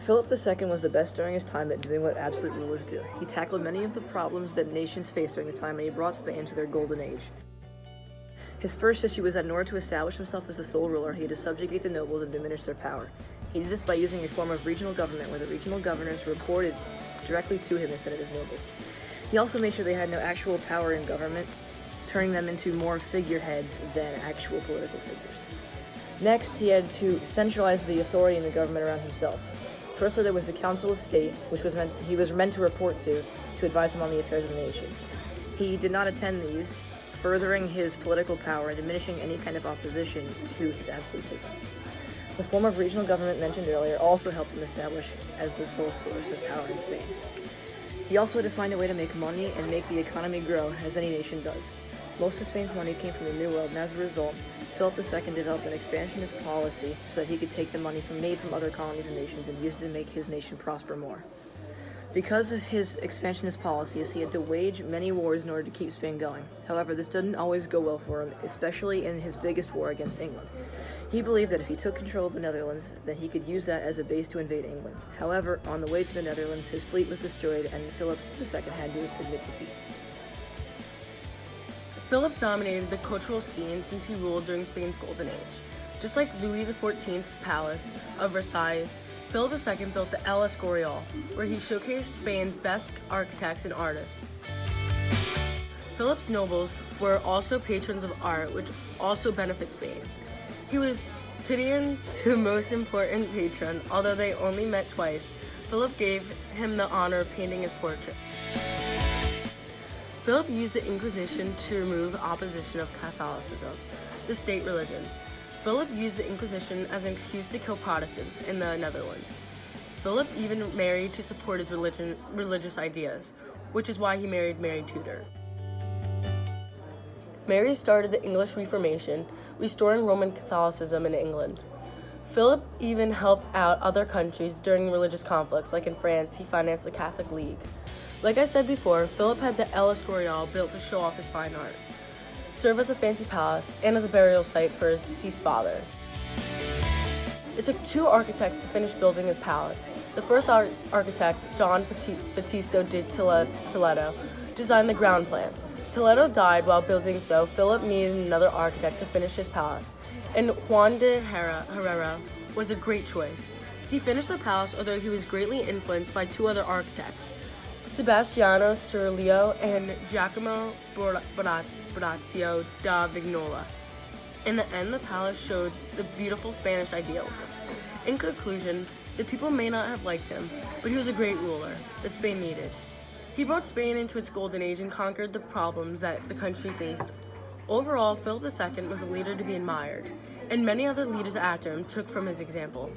Philip II was the best during his time at doing what absolute rulers do. He tackled many of the problems that nations faced during the time, and he brought Spain to their golden age. His first issue was that in order to establish himself as the sole ruler, he had to subjugate the nobles and diminish their power. He did this by using a form of regional government where the regional governors reported directly to him instead of his nobles. He also made sure they had no actual power in government, turning them into more figureheads than actual political figures. Next, he had to centralize the authority in the government around himself. Firstly, there was the Council of State, which he was meant to report to advise him on the affairs of the nation. He did not attend these, furthering his political power and diminishing any kind of opposition to his absolutism. The form of regional government mentioned earlier also helped him establish as the sole source of power in Spain. He also had to find a way to make money and make the economy grow, as any nation does. Most of Spain's money came from the New World, and as a result, Philip II developed an expansionist policy so that he could take the money made from other colonies and nations and use it to make his nation prosper more. Because of his expansionist policies, he had to wage many wars in order to keep Spain going. However, this didn't always go well for him, especially in his biggest war against England. He believed that if he took control of the Netherlands, then he could use that as a base to invade England. However, on the way to the Netherlands, his fleet was destroyed, and Philip II had to admit defeat. Philip dominated the cultural scene since he ruled during Spain's Golden Age. Just like Louis XIV's palace of Versailles, Philip II built the El Escorial, where he showcased Spain's best architects and artists. Philip's nobles were also patrons of art, which also benefit Spain. He was Titian's most important patron, although they only met twice. Philip gave him the honor of painting his portrait. Philip used the Inquisition to remove opposition of Catholicism, the state religion. Philip used the Inquisition as an excuse to kill Protestants in the Netherlands. Philip even married to support his religious ideas, which is why he married Mary Tudor. Mary started the English Reformation, restoring Roman Catholicism in England. Philip even helped out other countries during religious conflicts, like in France, he financed the Catholic League. Like I said before, Philip had the El Escorial built to show off his fine art, serve as a fancy palace, and as a burial site for his deceased father. It took 2 architects to finish building his palace. The first architect, John Battista de Toledo, designed the ground plan. Toledo died while building, so Philip needed another architect to finish his palace, and Juan de Herrera was a great choice. He finished the palace, although he was greatly influenced by 2 other architects, Sebastiano Cirillo and Giacomo Bonifacio da Vignola. In the end, the palace showed the beautiful Spanish ideals. In conclusion, the people may not have liked him, but he was a great ruler that Spain needed. He brought Spain into its golden age and conquered the problems that the country faced. Overall, Philip II was a leader to be admired, and many other leaders after him took from his example.